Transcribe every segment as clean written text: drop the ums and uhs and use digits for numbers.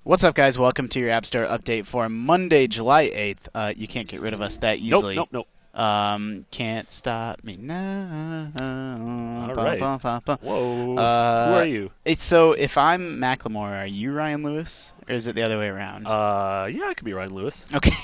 What's up, guys? Welcome to your App Store update for Monday, July 8th. You can't get rid of us that easily. Nope. Can't stop me now. All right. Whoa. Who are you? So if I'm Macklemore, are you Ryan Lewis? Or is it the other way around? Yeah, I could be Ryan Lewis. Okay.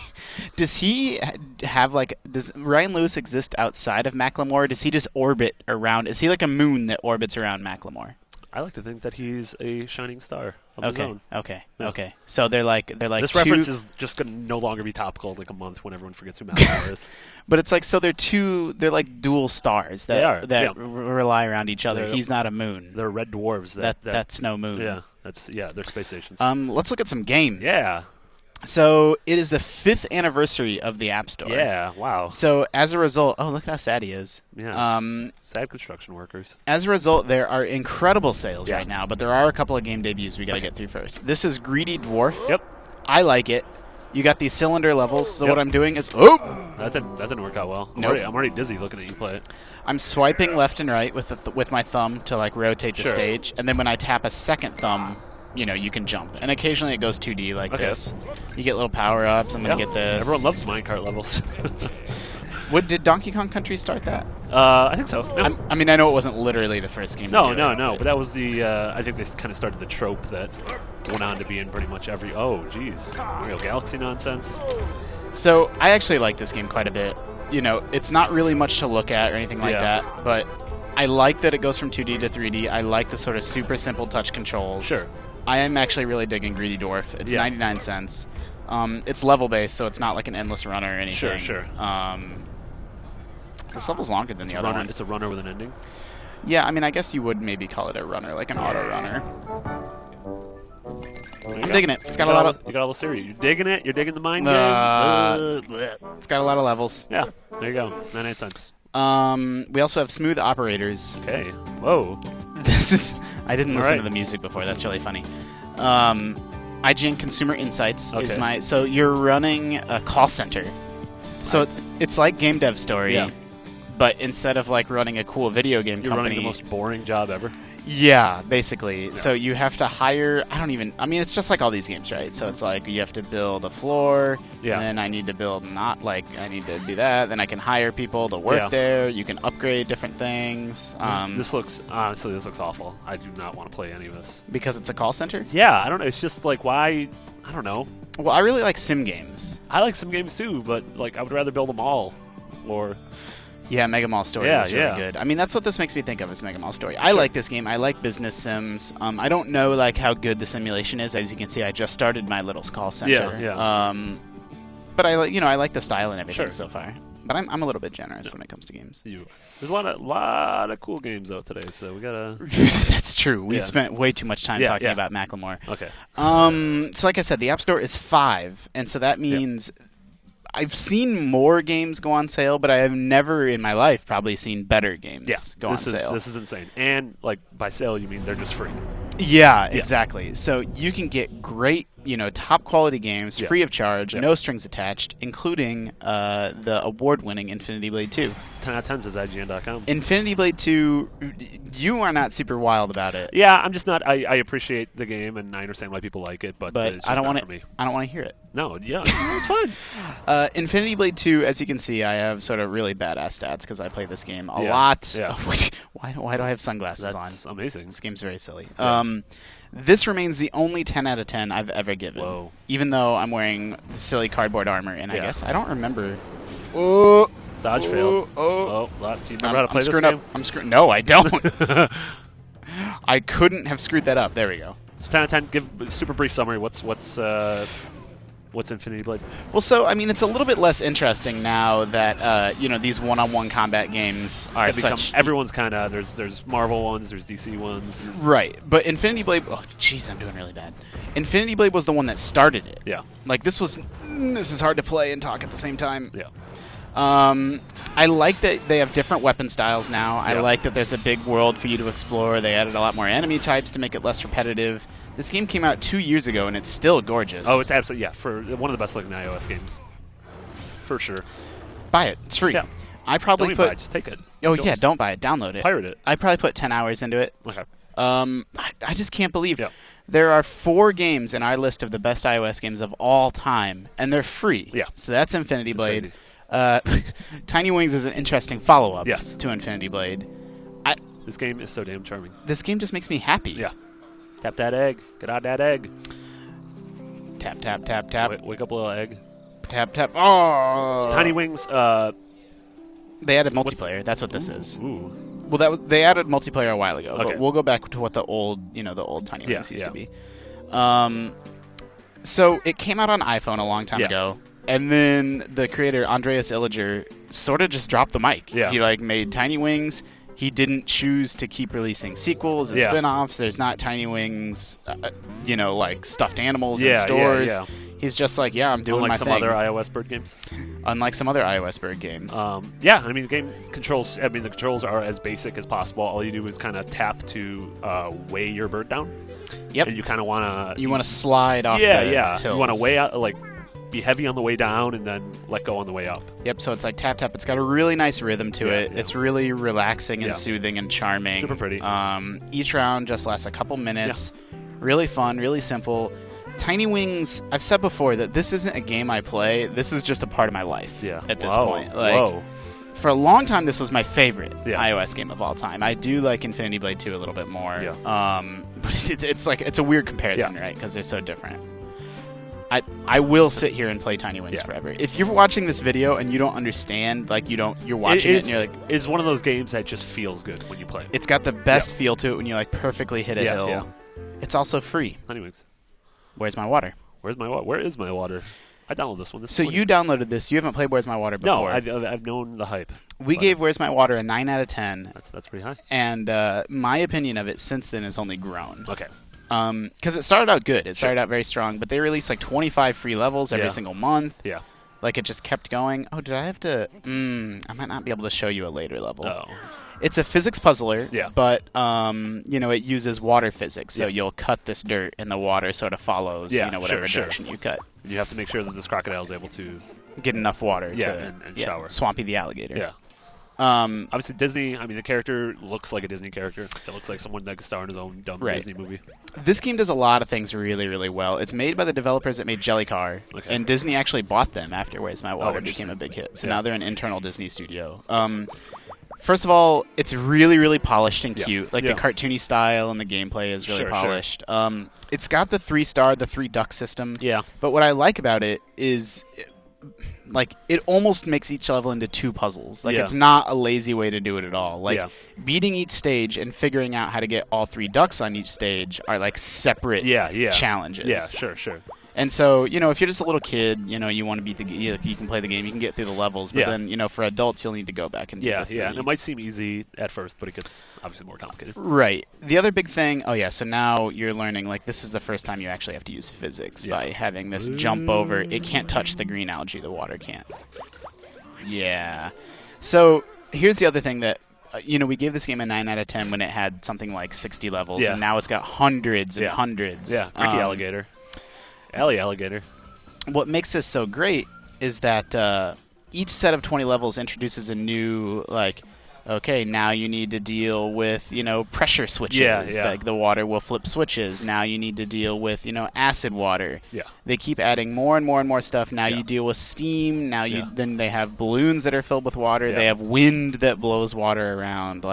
Does he have, does Ryan Lewis exist outside of Macklemore? Or does he just orbit around? Is he like a moon that orbits around Macklemore? I like to think that he's a shining star of his own. Okay. Yeah. Okay. So they're like this reference is just going to no longer be topical in like a month when everyone forgets who Macklemore is. But it's like, so they're like dual stars that rely around each other. He's not a moon. They're red dwarves. That's no moon. Yeah, they're space stations. Let's look at some games. Yeah. So it is the 5th anniversary of the App Store. Yeah, wow. So as a result, look at how sad he is. Yeah. Sad construction workers. As a result, there are incredible sales right now, but there are a couple of game debuts we got to get through first. This is Greedy Dwarf. Yep. I like it. You got these cylinder levels, so what I'm doing is... That didn't work out well. I'm already dizzy looking at you play it. I'm swiping left and right with my thumb to rotate the stage, and then when I tap a second thumb, you can jump. And occasionally it goes 2D like this. You get little power-ups. I'm going to get this. Everyone loves minecart levels. Did Donkey Kong Country start that? I think so. No. I know it wasn't literally the first game. No. But that was the... I think they kind of started the trope that went on to be in pretty much every... Oh, geez. Real Galaxy nonsense. So I actually like this game quite a bit. It's not really much to look at or anything like that, but I like that it goes from 2D to 3D. I like the sort of super simple touch controls. Sure. I am actually really digging Greedy Dwarf. It's 99 cents. It's level-based, so it's not like an endless runner or anything. Sure. This level's longer than the other ones. It's a runner with an ending? Yeah, I guess you would maybe call it a runner, like an auto runner. I'm digging it. It's got a lot of... You got all the series. You're digging it? You're digging the mind game? It's got a lot of levels. Yeah, there you go. 99 cents. We also have Smooth Operators. Okay. Whoa. This is... I didn't listen to the music before. That's really funny. IGN Consumer Insights is my... So you're running a call center. So it's like Game Dev Story, but instead of running a cool video game company... You're running the most boring job ever? Yeah, basically. Yeah. So you have to hire... it's just like all these games, right? So it's like you have to build a floor, and then I need to build I need to do that, then I can hire people to work there, you can upgrade different things. This looks awful. I do not want to play any of this. Because it's a call center? Yeah, I don't know. It's just why... I don't know. Well, I really like sim games. I like sim games too, but I would rather build them all. Or... Yeah, Mega Mall Story was really good. That's what this makes me think of as Mega Mall Story. I like this game. I like business sims. I don't know how good the simulation is. As you can see, I just started my little call center. But I like the style and everything so far. But I'm a little bit generous when it comes to games. There's a lot of cool games out today, so we gotta... That's true. We spent way too much time talking about Macklemore. Okay. So like I said, the App Store is 5, and so that means... I've seen more games go on sale, but I have never in my life probably seen better games go on sale. This is insane. And by sale, you mean they're just free. Yeah, exactly. So you can get great, top quality games free of charge, no strings attached, including the award-winning Infinity Blade 2. 10 out of 10 says IGN.com. Infinity Blade 2, you are not super wild about it. Yeah, I'm just not. I appreciate the game, and I understand why people like it, but it's just I don't want for me. I don't want to hear it. No, it's fine. Infinity Blade 2, as you can see, I have sort of really badass stats because I play this game a lot. Yeah. Why do I have sunglasses on? That's amazing. This game's very silly. This remains the only 10 out of 10 I've ever given. Whoa. Even though I'm wearing the silly cardboard armor, and I guess I don't remember. Dodge fail. Do you remember how to play this game? I'm screwing. No, I don't. I couldn't have screwed that up. There we go. So 10 out of 10. Give a super brief summary. What's Infinity Blade? Well, so it's a little bit less interesting now that these one-on-one combat games are such. Everyone's kind of there's Marvel ones, there's DC ones. Right, but Infinity Blade. Oh, jeez, I'm doing really bad. Infinity Blade was the one that started it. Yeah. This is hard to play and talk at the same time. Yeah. I like that they have different weapon styles now. I like that there's a big world for you to explore. They added a lot more enemy types to make it less repetitive. This game came out 2 years ago, and it's still gorgeous. Oh, it's absolutely, for one of the best looking iOS games. For sure. Buy it. It's free. Yeah. I probably don't buy it, just take it. Oh, yeah, don't buy it. Download it. Pirate it. I probably put 10 hours into it. Okay. I just can't believe there are 4 games in our list of the best iOS games of all time, and they're free. Yeah. So that's Infinity Blade. Tiny Wings is an interesting follow-up to Infinity Blade. This game is so damn charming. This game just makes me happy. Yeah. Tap that egg. Get out that egg. Tap, tap, tap, tap. Wake up, little egg. Tap, tap. Oh! Tiny Wings. They added multiplayer. That's what this is. Ooh. Well, they added multiplayer a while ago, Okay. but we'll go back to what the old Tiny Wings used to be. So it came out on iPhone a long time ago, and then the creator Andreas Illiger sort of just dropped the mic. Yeah. He made Tiny Wings. He didn't choose to keep releasing sequels and spin-offs. There's not Tiny Wings, like stuffed animals in stores. Yeah. He's just like, I'm doing my thing. Unlike some other iOS bird games. Unlike some other iOS bird games. The game controls. The controls are as basic as possible. All you do is kind of tap to weigh your bird down. Yep. And you kind of want to. You want to slide off. Hills. You want to weigh out, be heavy on the way down and then let go on the way up. Yep. So it's like tap tap. It's got a really nice rhythm to it. Yeah. It's really relaxing and soothing and charming. Super pretty. Each round just lasts a couple minutes. Yeah. Really fun. Really simple. Tiny Wings, I've said before that this isn't a game I play. This is just a part of my life at this point. For a long time, this was my favorite iOS game of all time. I do like Infinity Blade 2 a little bit more. Yeah. But it's a weird comparison, right? Because they're so different. I will sit here and play Tiny Wings forever. If you're watching this video and you don't understand, you're watching it and you're like... It's one of those games that just feels good when you play it. It's got the best feel to it when you perfectly hit a hill. Yeah. It's also free. Tiny Wings. Where's my water? Where is my water? I downloaded this one. So you downloaded this. You haven't played Where's My Water before. No, I've known the hype. We gave Where's My Water a 9 out of 10. That's pretty high. And my opinion of it since then has only grown. Okay. Because it started out good. It started out very strong. But they released 25 free levels every single month. Yeah. It just kept going. Oh, did I have to... I might not be able to show you a later level. Oh. It's a physics puzzler, but it uses water physics. So you'll cut this dirt, and the water sort of follows whatever direction you cut. You have to make sure that this crocodile is able to get enough water to and shower. Swampy the alligator. Yeah. Obviously, Disney. The character looks like a Disney character. It looks like someone that could star in his own dumb Disney movie. This game does a lot of things really, really well. It's made by the developers that made Jellycar, and Disney actually bought them after Where's My Water became a big hit. So now they're an internal Disney studio. First of all, it's really, really polished and cute. The cartoony style and the gameplay is really polished. Sure. It's got the 3-star, the 3-duck system. Yeah. But what I like about it is, it almost makes each level into 2 puzzles. It's not a lazy way to do it at all. Beating each stage and figuring out how to get all 3 ducks on each stage are separate challenges. Yeah, sure. And so, if you're just a little kid, you want to beat you can play the game, you can get through the levels, but then, for adults, you'll need to go back and and it might seem easy at first, but it gets obviously more complicated. Right. The other big thing, so now you're learning, this is the first time you actually have to use physics by having this jump over. It can't touch the green algae, the water can't. Yeah. So, here's the other thing that, we gave this game a 9 out of 10 when it had something like 60 levels, and now it's got hundreds and hundreds. Yeah, Ricky Alligator. Alligator. What makes this so great is that each set of 20 levels introduces a new, okay, now you need to deal with, pressure switches. The water will flip switches. Now you need to deal with, acid water. Yeah. They keep adding more and more and more stuff. Now you deal with steam. Now then they have balloons that are filled with water. Yeah. They have wind that blows water around.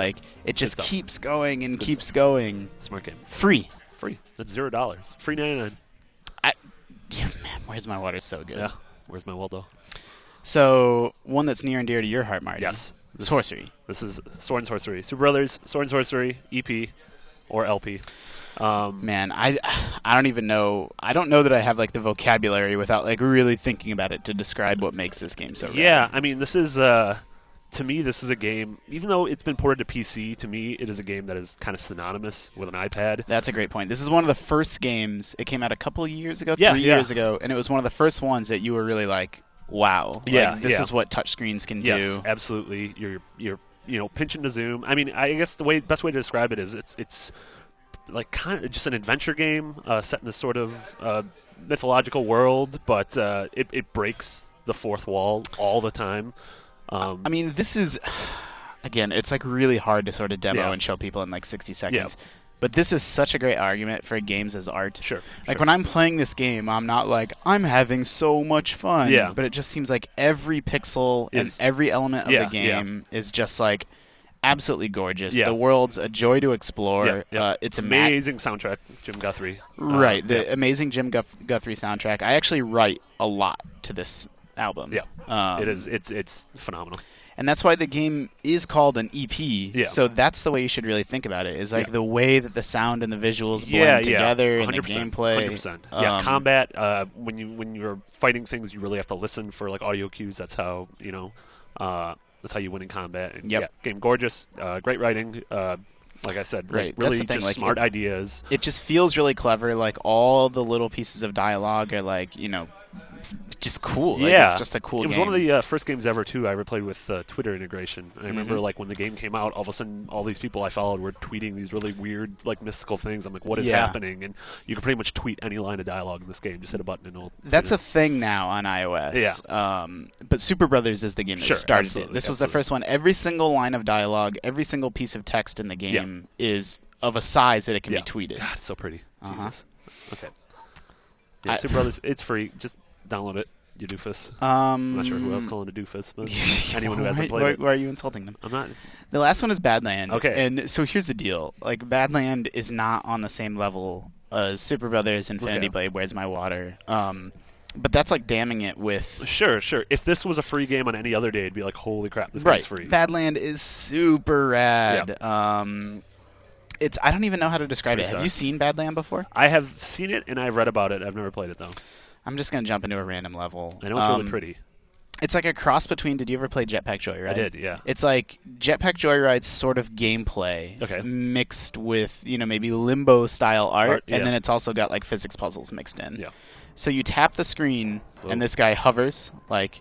It just keeps going and keeps going. Smart game. Free. That's $0. Free 99. Man, Where's My Water is so good. Yeah. Where's My Waldo? So, one that's near and dear to your heart, Marty. Yes. Sorcery. This is Sword and Sorcery. Super Brothers, Sword and Sorcery, EP, or LP. Man, I don't even know. I don't know that I have the vocabulary without really thinking about it to describe what makes this game so rad. Yeah, this is to me, this is a game, even though it's been ported to PC, to me, it is a game that is kind of synonymous with an iPad. That's a great point. This is one of the first games. It came out a couple of years ago, 3 years ago, and it was one of the first ones that you were really wow. This is what touchscreen can do. Yes, absolutely. You're pinching to zoom. I guess the best way to describe it is it's kind of just an adventure game set in this sort of mythological world, but it breaks the fourth wall all the time. This is, again, it's really hard to sort of demo and show people in 60 seconds. But this is such a great argument for games as art. Sure. Like when I'm playing this game, I'm not like, I'm having so much fun. Yeah. But it just seems like every pixel and every element of the game is just like absolutely gorgeous. Yeah. The world's a joy to explore. It's amazing soundtrack, Jim Guthrie. Right. The amazing Jim Guthrie soundtrack. I actually write a lot to this album. Yeah. It is. It's phenomenal. And that's why the game is called an EP. Yeah. So that's the way you should really think about it, is like the way that the sound and the visuals blend together and the gameplay. 100%. Yeah, combat, when you're fighting things, you really have to listen for like audio cues. That's how, that's how you win in combat. And, game gorgeous, great writing. Like I said, really just like smart ideas. It just feels really clever. Like all the little pieces of dialogue are like, just cool. Like, it's just a cool game. It was one of the first games ever, too, I ever played with Twitter integration. I remember, like, when the game came out, all of a sudden, all these people I followed were tweeting these really weird, like, mystical things. I'm like, what is happening? And you can pretty much tweet any line of dialogue in this game. Just hit a button and it'll... That's a thing now on iOS. Yeah. But Super Brothers is the game that started it. This was the first one. Every single line of dialogue, every single piece of text in the game is of a size that it can be tweeted. God, it's so pretty. Jesus. Okay. Yeah, Super Brothers, it's free. Just download it, you doofus. I'm not sure who else calling a doofus, but anyone who hasn't played it. Why are you insulting them? I'm not. The last one is Badland. Okay. And so here's the deal. Like, Badland is not on the same level as Super Brothers, Infinity Blade, Where's My Water? But that's like damning it with... Sure. If this was a free game on any other day, it'd be like, holy crap, this game's free. Badland is super rad. Yeah. I don't even know how to describe it. Have you seen Badland before? I have seen it, and I've read about it. I've never played it, though. I'm just going to jump into a random level. I know it's really pretty. It's like a cross between... Did you ever play Jetpack Joyride? I did, yeah. It's like Jetpack Joyride's sort of gameplay mixed with, maybe Limbo-style art, and then it's also got like physics puzzles mixed in. Yeah. So you tap the screen, and this guy hovers. Like,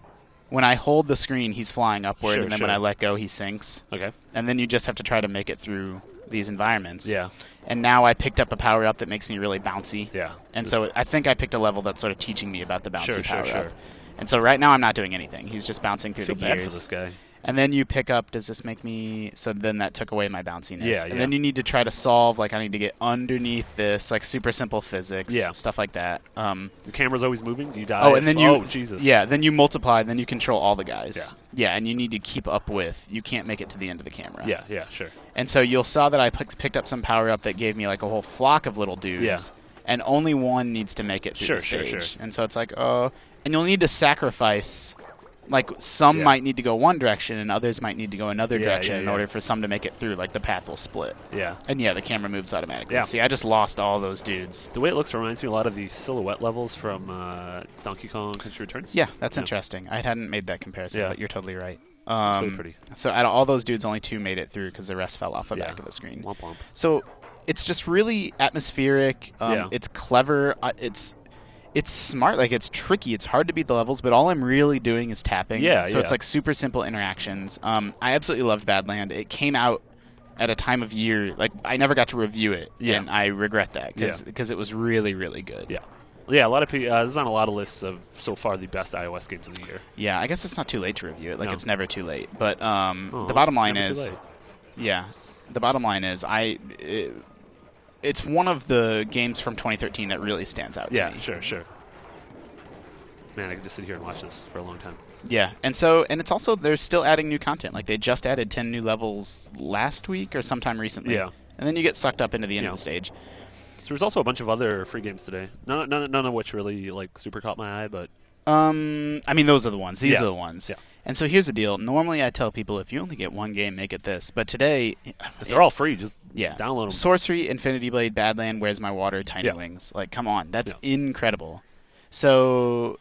when I hold the screen, he's flying upward, and then when I let go, he sinks. Okay. And then you just have to try to make it through these environments. Yeah. And now I picked up a power-up that makes me really bouncy. Yeah. And so I think I picked a level that's sort of teaching me about the bouncy power-up. And so right now I'm not doing anything. He's just bouncing through the gears. Bad for this guy. And then you pick up, does this make me... So then that took away my bounciness. Yeah, and then you need to try to solve, like I need to get underneath this, like super simple physics, stuff like that. The camera's always moving? Do you die? Oh, and then you... Oh, Jesus. Yeah, then you multiply, then you control all the guys. Yeah. Yeah, and you need to keep up with... You can't make it to the end of the camera. Yeah, sure. And so you'll saw that I picked up some power-up that gave me like a whole flock of little dudes. Yeah. And only one needs to make it through the stage. Sure. And so it's like, and you'll need to sacrifice... Like, some might need to go one direction, and others might need to go another direction in order for some to make it through. Like, the path will split. Yeah. And, the camera moves automatically. Yeah. See, I just lost all those dudes. The way it looks reminds me a lot of the silhouette levels from Donkey Kong Country Returns. Yeah, that's interesting. I hadn't made that comparison, but you're totally right. It's really pretty. So, out of all those dudes, only 2 made it through because the rest fell off the back of the screen. Womp womp. So, it's just really atmospheric. It's clever. It's smart, like it's tricky. It's hard to beat the levels, but all I'm really doing is tapping. So it's like super simple interactions. I absolutely loved Badland. It came out at a time of year, like I never got to review it, and I regret that because it was really, really good. Yeah, a lot of people. This is on a lot of lists of so far the best iOS games of the year. Yeah, I guess it's not too late to review it. Like it's never too late. But the bottom line is, the bottom line is it's one of the games from 2013 that really stands out to me. Yeah, sure. Man, I could just sit here and watch this for a long time. Yeah, and it's also, they're still adding new content. Like, they just added 10 new levels last week or sometime recently. Yeah. And then you get sucked up into the end of the stage. So there's also a bunch of other free games today. None of which really, like, super caught my eye, but... I mean, those are the ones. These are the ones. Yeah. And so here's the deal. Normally I tell people, if you only get one game, make it this. But today... If they're all free, just download them. Sorcery, Infinity Blade, Badland, Where's My Water, Tiny Wings. Like, come on. That's incredible. So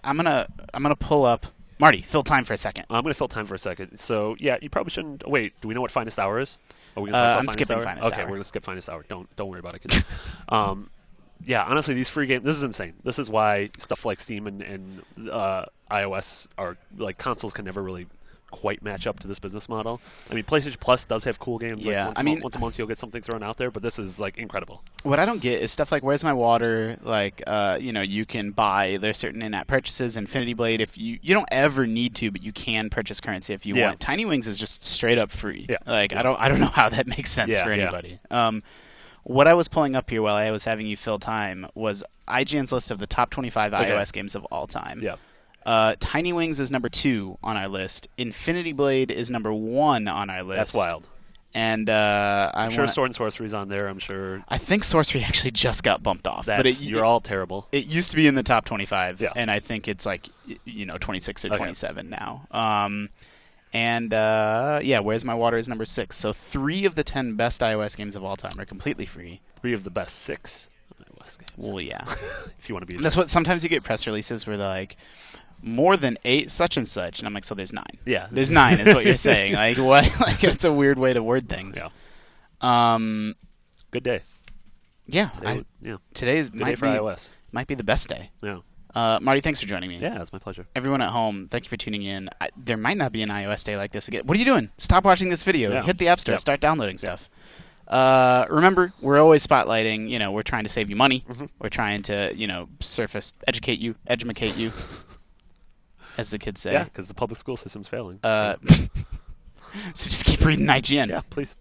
I'm gonna pull up... Marty, fill time for a second. I'm going to fill time for a second. So, you probably shouldn't... Wait, do we know what Finest Hour is? Are we I'm skipping Finest Hour. Okay, we're going to skip Finest Hour. Don't worry about it, kids. Honestly, these free games... This is insane. This is why stuff like Steam and iOS are... Like, consoles can never really quite match up to this business model. I mean, PlayStation Plus does have cool games. Yeah, like once a month you'll get something thrown out there, but this is, like, incredible. What I don't get is stuff like Where's My Water, like, you can buy, there's certain in-app purchases, Infinity Blade, if you don't ever need to, but you can purchase currency if you want. Tiny Wings is just straight up free. Yeah. Like, I don't know how that makes sense for anybody. what I was pulling up here while I was having you fill time was IGN's list of the top 25 iOS games of all time. Yeah. Tiny Wings is number 2 on our list. Infinity Blade is number 1 on our list. That's wild. And I'm sure Sword and Sorcery's on there. I'm sure. I think Sorcery actually just got bumped off. You're all terrible. It used to be in the top 25, yeah. and I think it's like 26 or 27 now. Where's My Water is number 6. So 3 of the 10 best iOS games of all time are completely free. 3 of the best 6 iOS games. Well, yeah. If you want to be. That's what sometimes you get press releases where they're like, more than 8 such and such, and I'm like, so there's 9. Yeah, there's 9 is what you're saying. Like what? Like it's a weird way to word things. Yeah. Good day. Yeah. Today's good day for iOS. Might be the best day. Yeah. Marty, thanks for joining me. Yeah, it's my pleasure. Everyone at home, thank you for tuning in. There might not be an iOS day like this again. What are you doing? Stop watching this video. Yeah. Hit the App Store. Start downloading stuff. Remember, we're always spotlighting. We're trying to save you money. Mm-hmm. We're trying to, educate you, edumacate you. As the kids say. Yeah, because the public school system's failing. So just keep reading IGN. Yeah, please.